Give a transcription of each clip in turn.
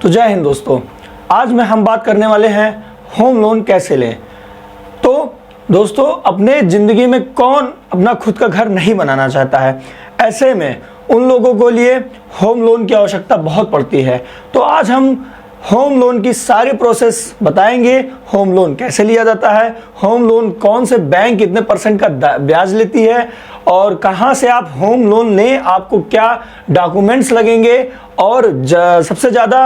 तो जय हिंद दोस्तों, आज हम बात करने वाले हैं होम लोन कैसे लें। तो दोस्तों, अपने ज़िंदगी में कौन अपना खुद का घर नहीं बनाना चाहता है। ऐसे में उन लोगों को लिए होम लोन की आवश्यकता बहुत पड़ती है। तो आज हम होम लोन की सारी प्रोसेस बताएंगे। होम लोन कैसे लिया जाता है, होम लोन कौन से बैंक कितने % का ब्याज लेती है, और कहां से आप होम लोन लें, आपको क्या डॉक्यूमेंट्स लगेंगे। और सबसे ज़्यादा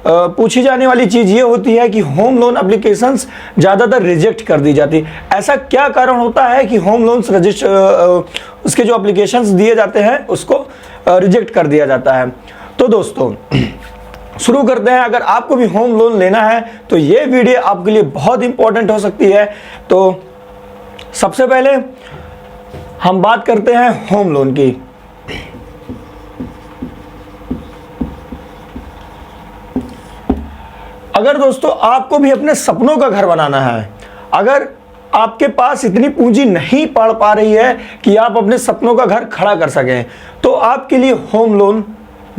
पूछी जाने वाली चीज़ ये होती है कि होम लोन एप्लीकेशंस ज़्यादातर रिजेक्ट कर दी जाती है। ऐसा क्या कारण होता है कि होम लोन्स उसके जो एप्लीकेशंस दिए जाते हैं उसको रिजेक्ट कर दिया जाता है। तो दोस्तों शुरू करते हैं। अगर आपको भी होम लोन लेना है तो ये वीडियो आपके लिए बहुत इंपॉर्टेंट हो सकती है। तो सबसे पहले हम बात करते हैं होम लोन की। अगर दोस्तों आपको भी अपने सपनों का घर बनाना है, अगर आपके पास इतनी पूंजी नहीं पड़ पा रही है कि आप अपने सपनों का घर खड़ा कर सकें, तो आपके लिए होम लोन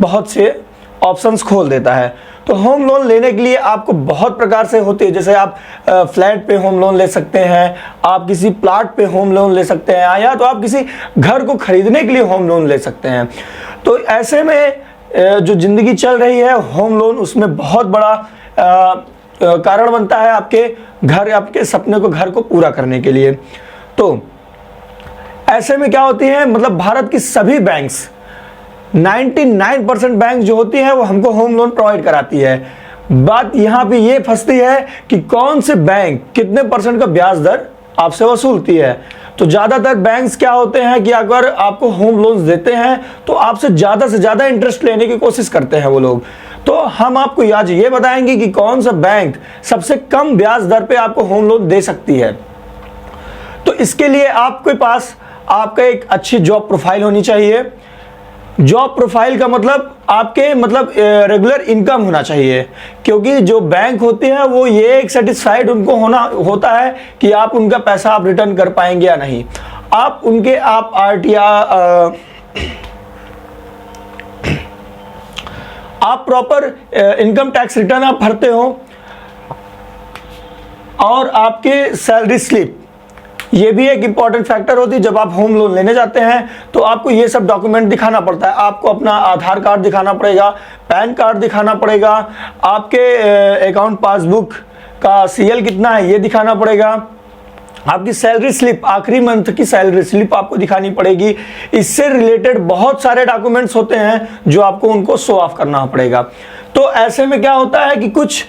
बहुत से ऑप्शंस खोल देता है। तो होम लोन लेने के लिए आपको बहुत प्रकार से होते हैं, जैसे आप फ्लैट पे होम लोन ले सकते हैं, आप किसी प्लाट पे होम लोन ले सकते हैं, या तो आप किसी घर को खरीदने के लिए होम लोन ले सकते हैं। तो ऐसे में जो ज़िंदगी चल रही है, होम लोन उसमें बहुत बड़ा कारण बनता है आपके सपने को, घर को पूरा करने के लिए। तो ऐसे में क्या होती है, मतलब भारत की सभी बैंक्स 99% बैंक जो होती है वो हमको होम लोन प्रोवाइड कराती है। बात यहाँ पे ये फंसती है कि कौन से बैंक कितने % का ब्याज दर आपसे वसूलती है। तो ज़्यादातर बैंक्स क्या होते हैं कि अगर आपको होम लोन्स देते हैं तो आपसे से ज़्यादा इंटरेस्ट लेने की कोशिश करते हैं वो लोग। तो हम आपको आज ये बताएंगे कि कौन सा बैंक सबसे कम ब्याज दर पे आपको होम लोन दे सकती है। तो इसके लिए आपके पास आपका एक अच्छी जॉब प्रोफाइल होनी चाहिए। जॉब प्रोफाइल का मतलब आपके रेगुलर इनकम होना चाहिए, क्योंकि जो बैंक होते हैं वो ये एक सेटिस्फाइड उनको होता है कि आप उनका पैसा आप रिटर्न कर पाएंगे या नहीं। आप आप प्रॉपर इनकम टैक्स रिटर्न आप भरते हो, और आपके सैलरी स्लिप, ये भी एक इंपॉर्टेंट फैक्टर होती है। जब आप होम लोन लेने जाते हैं तो आपको ये सब डॉक्यूमेंट दिखाना पड़ता है। आपको अपना आधार कार्ड दिखाना पड़ेगा, पैन कार्ड दिखाना पड़ेगा, आपके अकाउंट पासबुक का CL कितना है ये दिखाना पड़ेगा, आपकी सैलरी स्लिप, आखिरी मंथ की सैलरी स्लिप आपको दिखानी पड़ेगी। इससे रिलेटेड बहुत सारे डॉक्यूमेंट्स होते हैं जो आपको उनको शो ऑफ करना पड़ेगा। तो ऐसे में क्या होता है कि कुछ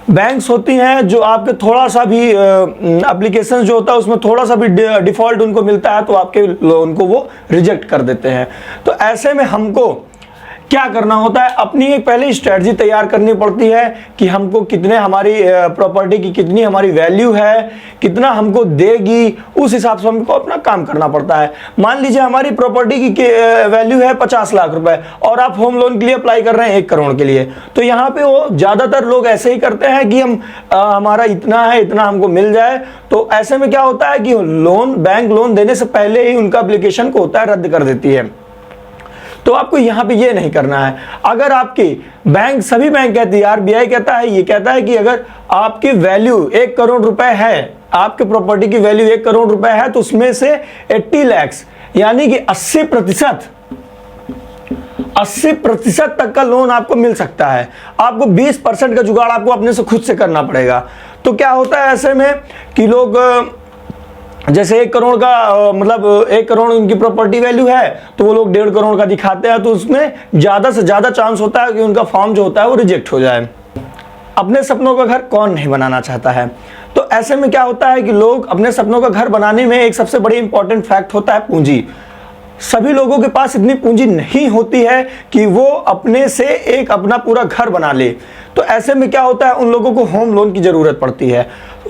बैंक्स होती हैं जो आपके थोड़ा सा भी एप्लीकेशन जो होता है उसमें थोड़ा सा भी डिफॉल्ट उनको मिलता है तो आपके लोन को वो रिजेक्ट कर देते हैं। तो ऐसे में हमको क्या करना होता है, अपनी एक पहले स्ट्रेटजी तैयार करनी पड़ती है कि हमको कितने, हमारी प्रॉपर्टी की कितनी हमारी वैल्यू है, कितना हमको देगी, उस हिसाब से हमको अपना काम करना पड़ता है। मान लीजिए हमारी प्रॉपर्टी की वैल्यू है 50 लाख रुपए और आप होम लोन के लिए अप्लाई कर रहे हैं 1 करोड़ के लिए। तो यहाँ पे वो ज़्यादातर लोग ऐसे ही करते हैं कि हमारा इतना है, इतना हमको मिल जाए। तो ऐसे में क्या होता है कि बैंक लोन देने से पहले ही उनका एप्लीकेशन को होता है रद्द कर देती है। तो आपको यहाँ पे ये नहीं करना है। अगर आपकी सभी बैंक कहती है, RBI कहता है, ये कहता है कि अगर आपकी वैल्यू 1 करोड़ रुपए है, आपके प्रॉपर्टी की वैल्यू 1 करोड़ रुपए है, तो उसमें से 80 लाख यानी कि 80% तक का लोन आपको मिल सकता है। आपको 20% का जुगाड़ आपको अपने से खुद से करना पड़ेगा। तो क्या होता है ऐसे में कि लोग जैसे 1 करोड़ का 1 करोड़ उनकी प्रॉपर्टी वैल्यू है तो वो लोग 1.5 करोड़ का दिखाते हैं, तो उसमें ज़्यादा से ज़्यादा चांस होता है कि उनका फॉर्म जो होता है वो रिजेक्ट हो जाए। अपने सपनों का घर कौन नहीं बनाना चाहता है। तो ऐसे में क्या होता है कि लोग अपने सपनों का घर बनाने में एक सबसे बड़ी इंपॉर्टेंट फैक्ट होता है पूंजी। सभी लोगों के पास इतनी पूंजी नहीं होती है कि वो अपने से एक अपना पूरा घर बना ले। तो ऐसे में क्या होता है, उन लोगों को होम लोन की ज़रूरत पड़ती है।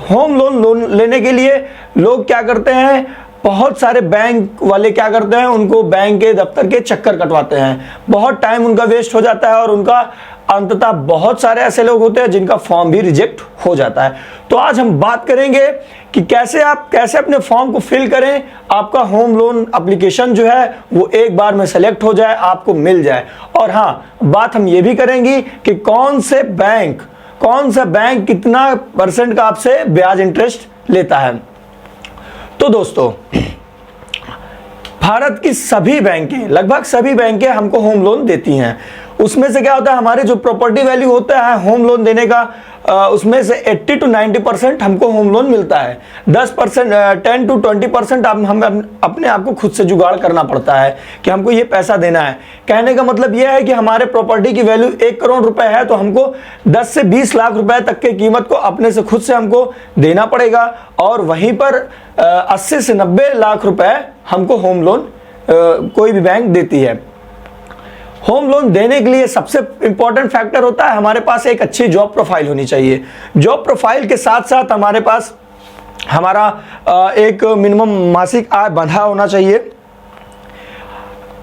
होम लोन लेने के लिए लोग क्या करते हैं, बहुत सारे बैंक वाले क्या करते हैं, उनको बैंक के दफ्तर के चक्कर कटवाते हैं, बहुत टाइम उनका वेस्ट हो जाता है और उनका अंततः बहुत सारे ऐसे लोग होते हैं जिनका फॉर्म भी रिजेक्ट हो जाता है। तो आज हम बात करेंगे कि कैसे अपने फॉर्म को फिल करें, आपका होम लोन एप्लीकेशन जो है वो एक बार में सेलेक्ट हो जाए, आपको मिल जाए। और हाँ, बात हम ये भी करेंगे कि कौन सा बैंक कितना % का आपसे ब्याज इंटरेस्ट लेता है। तो दोस्तों, भारत की सभी बैंकें, लगभग सभी बैंकें हमको होम लोन देती हैं। उसमें से क्या होता है, हमारे जो प्रॉपर्टी वैल्यू होता है होम लोन देने का, उसमें से 80 to 90% हमको होम लोन मिलता है। 10% 10 to 20% हम अपने आप को खुद से जुगाड़ करना पड़ता है कि हमको ये पैसा देना है। कहने का मतलब ये है कि हमारे प्रॉपर्टी की वैल्यू 1 करोड़ रुपए है तो हमको 10 से 20 लाख रुपए तक के कीमत को अपने से खुद से हमको देना पड़ेगा, और वहीं पर 80 से 90 लाख रुपए हमको होम लोन कोई भी बैंक देती है। होम लोन देने के लिए सबसे इंपॉर्टेंट फैक्टर होता है हमारे पास एक अच्छी जॉब प्रोफाइल होनी चाहिए। जॉब प्रोफाइल के साथ साथ हमारे पास हमारा एक मिनिमम मासिक आय बंधा होना चाहिए,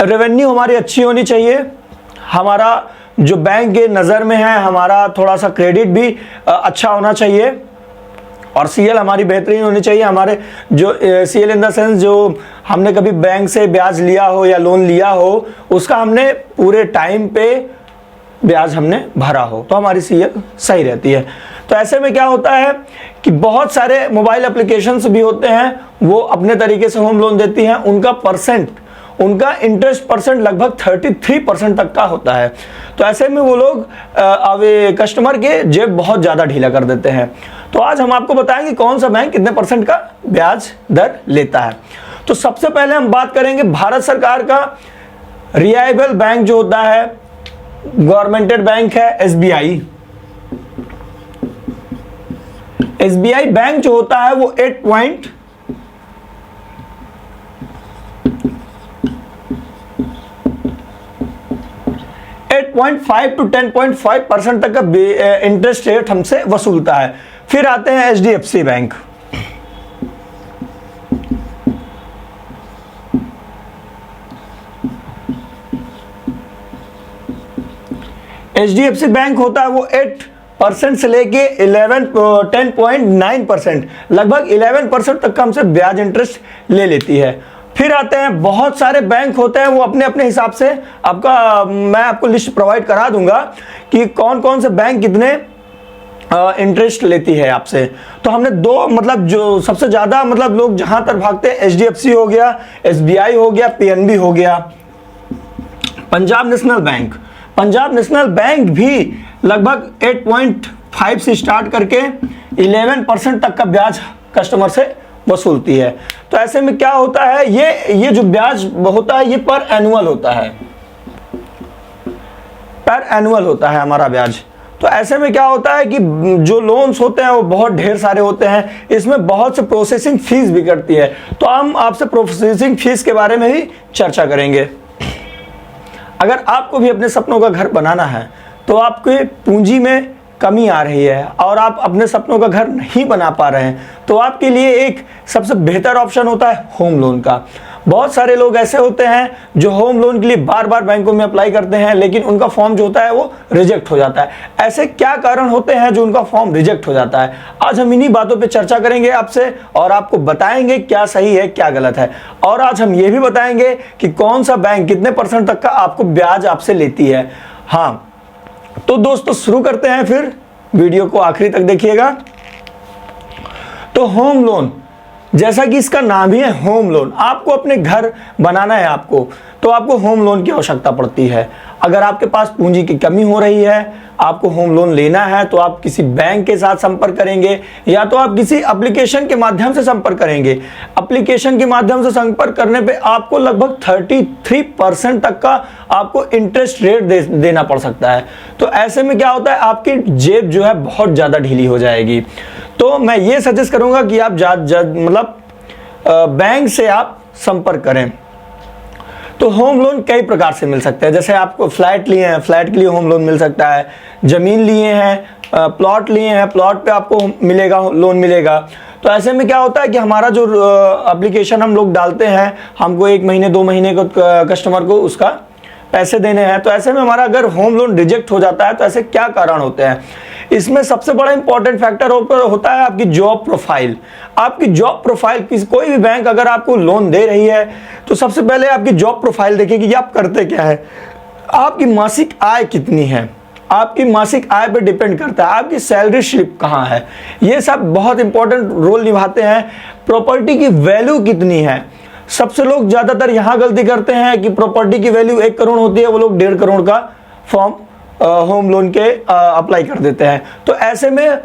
रेवेन्यू हमारी अच्छी होनी चाहिए, हमारा जो बैंक के नज़र में है हमारा थोड़ा सा क्रेडिट भी अच्छा होना चाहिए, और सीएल हमारी बेहतरीन होनी चाहिए। हमारे जो सीएल इन द सेंस जो हमने कभी बैंक से ब्याज लिया हो या लोन लिया हो उसका हमने पूरे टाइम पे ब्याज हमने भरा हो, तो हमारी सीएल सही रहती है। तो ऐसे में क्या होता है कि बहुत सारे मोबाइल एप्लीकेशंस भी होते हैं, वो अपने तरीके से होम लोन देती हैं। उनका इंटरेस्ट % लगभग 33% तक का होता है। तो ऐसे में वो लोग कस्टमर के जेब बहुत ज़्यादा ढीला कर देते हैं। तो आज हम आपको बताएंगे कौन सा बैंक कितने % का ब्याज दर लेता है। तो सबसे पहले हम बात करेंगे भारत सरकार का रिलायबल बैंक जो होता है, गवर्नमेंटेड बैंक है एसबीआई। एसबीआई बैंक जो होता है वो 8.5 to 10.5% तक का इंटरेस्ट रेट हमसे वसूलता है। फिर आते हैं एचडीएफसी बैंक। एचडीएफसी बैंक होता है वो 8% से लेके 10.9%, लगभग 11% तक का हमसे ब्याज इंटरेस्ट ले लेती है। फिर आते हैं बहुत सारे बैंक होते हैं, वो अपने अपने हिसाब से मैं आपको लिस्ट प्रोवाइड करा दूंगा कि कौन कौन से बैंक कितने इंटरेस्ट लेती है आपसे। तो हमने दो जो सबसे ज्यादा लोग जहां तक भागते हैं, एचडीएफसी हो गया, एसबीआई हो गया, पीएनबी हो गया। पंजाब नेशनल बैंक भी लगभग 8.5 से स्टार्ट करके 11% तक का ब्याज कस्टमर से वसूलती है। तो ऐसे में क्या होता है, ये जो ब्याज होता है ये पर एनुअल होता है हमारा ब्याज। तो ऐसे में क्या होता है कि जो लोन्स होते हैं वो बहुत ढेर सारे होते हैं, इसमें बहुत से प्रोसेसिंग फीस भी कटती है। तो हम आपसे प्रोसेसिंग फीस के बारे में भी चर्चा करेंगे। अगर आपको भी अपने सपनों का घर बनाना है तो आपके पूंजी में कमी आ रही है और आप अपने सपनों का घर नहीं बना पा रहे हैं, तो आपके लिए एक सबसे बेहतर ऑप्शन होता है होम लोन का। बहुत सारे लोग ऐसे होते हैं जो होम लोन के लिए बार बार बैंकों में अप्लाई करते हैं, लेकिन उनका फॉर्म जो होता है वो रिजेक्ट हो जाता है। ऐसे क्या कारण होते हैं जो उनका फॉर्म रिजेक्ट हो जाता है? आज हम इन्हीं बातों पे चर्चा करेंगे आपसे और आपको बताएंगे क्या सही है क्या गलत है। और आज हम ये भी बताएंगे कि कौन सा बैंक कितने % तक का आपको ब्याज आपसे लेती है। हाँ, तो दोस्तों शुरू करते हैं, फिर वीडियो को आखिरी तक देखिएगा। तो होम लोन, जैसा कि इसका नाम ही है होम लोन, आपको अपने घर बनाना है तो आपको होम लोन की आवश्यकता पड़ती है। अगर आपके पास पूंजी की कमी हो रही है, आपको होम लोन लेना है, तो आप किसी बैंक के साथ संपर्क करेंगे या तो आप किसी एप्लीकेशन के माध्यम से संपर्क करेंगे। एप्लीकेशन के माध्यम से संपर्क करने पे आपको लगभग 33% तक का आपको इंटरेस्ट रेट देना पड़ सकता है। तो ऐसे में क्या होता है, आपकी जेब जो है बहुत ज़्यादा ढीली हो जाएगी। तो मैं ये सजेस्ट करूँगा कि आप बैंक से आप संपर्क करें। तो होम लोन कई प्रकार से मिल सकते हैं। जैसे आपको फ्लैट लिए हैं, फ्लैट के लिए होम लोन मिल सकता है। ज़मीन लिए हैं, प्लॉट लिए हैं, प्लॉट पे आपको लोन मिलेगा। तो ऐसे में क्या होता है कि हमारा जो एप्लीकेशन हम लोग डालते हैं, हमको 1 महीने 2 महीने को कस्टमर को उसका पैसे देने हैं। तो ऐसे में हमारा अगर होम लोन रिजेक्ट हो जाता है तो ऐसे क्या कारण होते हैं? इसमें सबसे बड़ा इंपॉर्टेंट फैक्टर होता है आपकी जॉब प्रोफाइल। आपकी जॉब प्रोफाइल, कोई भी बैंक अगर आपको लोन दे रही है तो सबसे पहले आपकी जॉब प्रोफाइल देखेगी कि आप करते क्या है, आपकी मासिक आय कितनी है। आपकी मासिक आय पर डिपेंड करता है आपकी सैलरी स्लिप कहाँ है, ये सब बहुत इंपॉर्टेंट रोल निभाते हैं। प्रॉपर्टी की वैल्यू कितनी है, सबसे लोग ज़्यादातर यहाँ गलती करते हैं कि प्रॉपर्टी की वैल्यू 1 करोड़ होती है, वो लोग 1.5 करोड़ का फॉर्म होम लोन के अप्लाई कर देते हैं। तो ऐसे में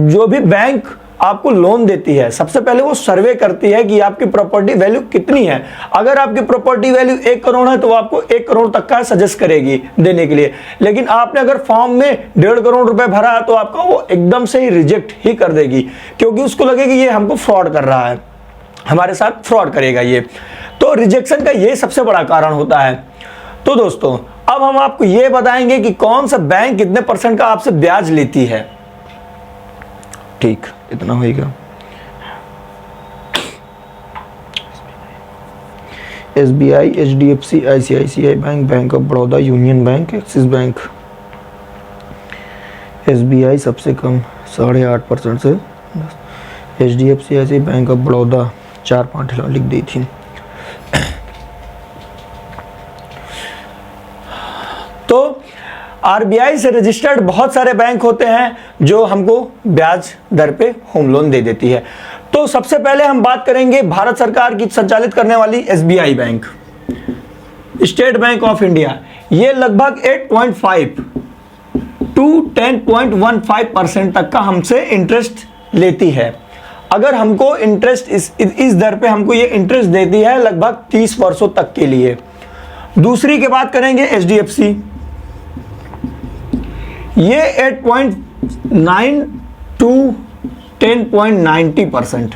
जो भी बैंक आपको लोन देती है सबसे पहले वो सर्वे करती है कि आपकी प्रॉपर्टी वैल्यू कितनी है। अगर आपकी प्रॉपर्टी वैल्यू 1 करोड़ है तो वो आपको 1 करोड़ तक का सजेस्ट करेगी देने के लिए। लेकिन आपने अगर फॉर्म में 1.5 करोड़ रुपए भरा है तो आपका वो एकदम से ही रिजेक्ट ही कर देगी, क्योंकि उसको लगेगी ये हमको फ्रॉड कर रहा है, हमारे साथ फ्रॉड करेगा ये। तो रिजेक्शन का ये सबसे बड़ा कारण होता है। तो दोस्तों अब हम आपको ये बताएंगे कि कौन सा बैंक कितने % का आपसे ब्याज लेती है। ठीक, इतना होगा। SBI, HDFC, ICICI bank, bank of Baroda, union bank, axis bank. SBI सबसे कम 8.5% से, HDFC ऐसे बैंक ऑफ बड़ौदा 4-5 लिख दी थी। तो RBI से रजिस्टर्ड बहुत सारे बैंक होते हैं जो हमको ब्याज दर पे होम लोन दे देती है। तो सबसे पहले हम बात करेंगे भारत सरकार की संचालित करने वाली SBI bank, state bank of India. ये लगभग 8.5 to 10.15% तक का हमसे इंटरेस्ट लेती है। अगर हमको इंटरेस्ट इस दर पे हमको ये इंटरेस्ट देती है लगभग 30 वर्षों तक के लिए। दूसरी की बात करेंगे HDFC, ये 8.9 to 10.90%,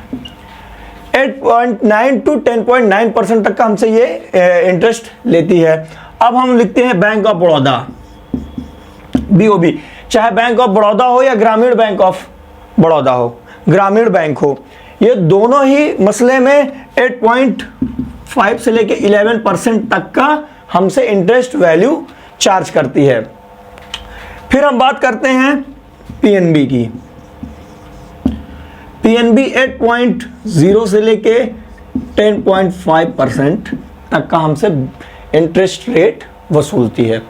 8.9 to 10.9% तक का हमसे ये इंटरेस्ट लेती है। अब हम लिखते हैं बैंक ऑफ बड़ौदा, BOB, चाहे बैंक ऑफ बड़ौदा हो या ग्रामीण बैंक ऑफ बड़ौदा हो, ग्रामीण बैंक हो, ये दोनों ही मसले में 8.5 से लेके 11% तक का हमसे इंटरेस्ट वैल्यू चार्ज करती है। फिर हम बात करते हैं PNB की। PNB 8.0 से लेके 10.5% तक का हमसे इंटरेस्ट रेट वसूलती है।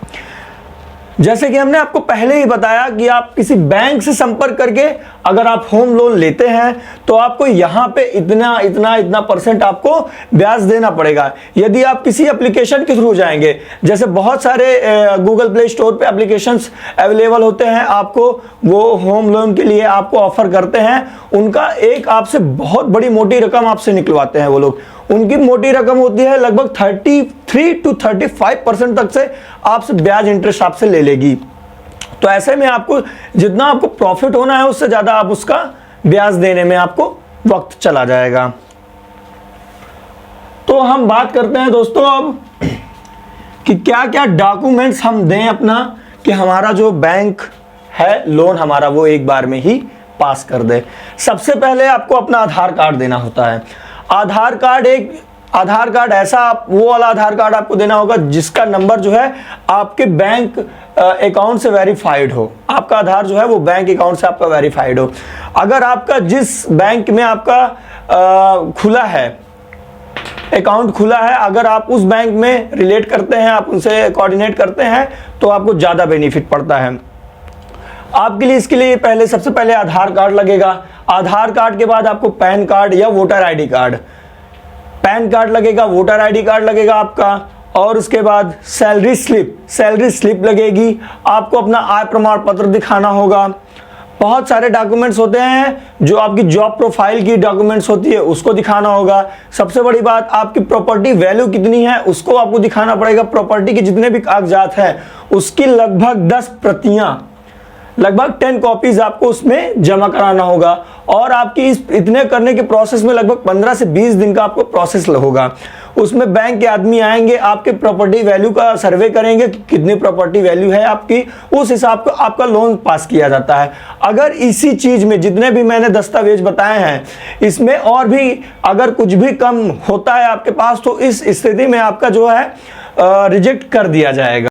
जैसे कि हमने आपको पहले ही बताया कि आप किसी बैंक से संपर्क करके अगर आप होम लोन लेते हैं तो आपको यहाँ पे इतना % आपको ब्याज देना पड़ेगा। यदि आप किसी एप्लीकेशन के थ्रू जाएंगे, जैसे बहुत सारे गूगल प्ले स्टोर पे एप्लीकेशंस अवेलेबल होते हैं, आपको वो होम लोन के लिए आपको ऑफर करते हैं, उनका एक आपसे बहुत बड़ी मोटी रकम आपसे निकलवाते हैं वो लोग। उनकी मोटी रकम होती है लगभग 33 to 35% तक से आपसे ब्याज इंटरेस्ट आपसे ले लेगी। तो ऐसे में आपको जितना आपको प्रॉफिट होना है उससे ज्यादा आप उसका ब्याज देने में आपको वक्त चला जाएगा। तो हम बात करते हैं दोस्तों अब कि क्या क्या डॉक्यूमेंट्स हम दें अपना कि हमारा जो बैंक है लोन हमारा वो एक बार में ही पास कर दे। सबसे पहले आपको अपना आधार कार्ड देना होता है। आधार कार्ड ऐसा वो वाला आधार कार्ड आपको देना होगा जिसका नंबर जो है आपके बैंक अकाउंट से वेरीफाइड हो। आपका आधार जो है वो बैंक अकाउंट से आपका वेरीफाइड हो। अगर आपका जिस बैंक में आपका खुला है अकाउंट खुला है, अगर आप उस बैंक में रिलेट करते हैं, आप उनसे कोऑर्डिनेट करते हैं तो आपको ज़्यादा बेनिफिट पड़ता है आपके लिए। इसके लिए पहले सबसे पहले आधार कार्ड लगेगा। आधार कार्ड के बाद आपको पैन कार्ड या voter ID card, pan card लगेगा, वोटर आईडी कार्ड लगेगा आपका, और उसके बाद सैलरी स्लिप लगेगी। आपको अपना आय प्रमाण पत्र दिखाना होगा। बहुत सारे डॉक्यूमेंट्स होते हैं जो आपकी जॉब प्रोफाइल की डॉक्यूमेंट्स होती है उसको दिखाना होगा। सबसे बड़ी बात आपकी प्रॉपर्टी वैल्यू कितनी है उसको आपको दिखाना पड़ेगा। प्रॉपर्टी के जितने भी कागजात हैं उसकी लगभग 10 प्रतियां, लगभग 10 कॉपीज आपको उसमें जमा कराना होगा। और आपकी इस इतने करने के प्रोसेस में लगभग 15 से 20 दिन का आपको प्रोसेस होगा। उसमें बैंक के आदमी आएंगे, आपके प्रॉपर्टी वैल्यू का सर्वे करेंगे कि कितनी प्रॉपर्टी वैल्यू है आपकी, उस हिसाब का आपका लोन पास किया जाता है। अगर इसी चीज में जितने भी मैंने दस्तावेज बताए हैं इसमें और भी अगर कुछ भी कम होता है आपके पास तो इस स्थिति में आपका जो है रिजेक्ट कर दिया जाएगा।